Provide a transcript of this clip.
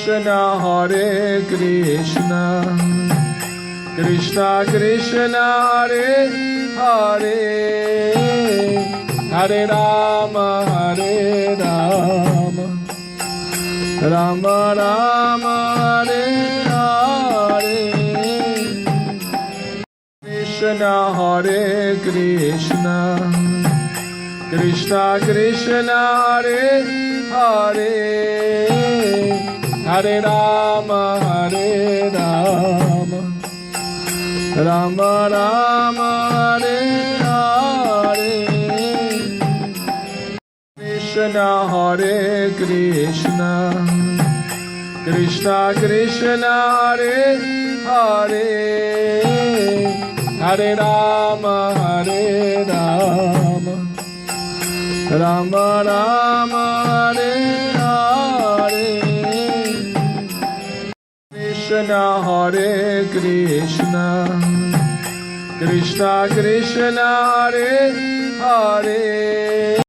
Krishna Hare Krishna Krishna Krishna Hare Hare Hare Rama Hare Rama Rama Rama Hare Hare Krishna Hare Krishna Krishna Krishna Hare Hare Hare Rama Hare Rama Rama Rama Hare Hare Krishna Hare Krishna Krishna Krishna Hare Hare Hare Rama Hare Rama Rama Rama Hare Hare Krishna Hare Krishna Krishna Krishna Hare Hare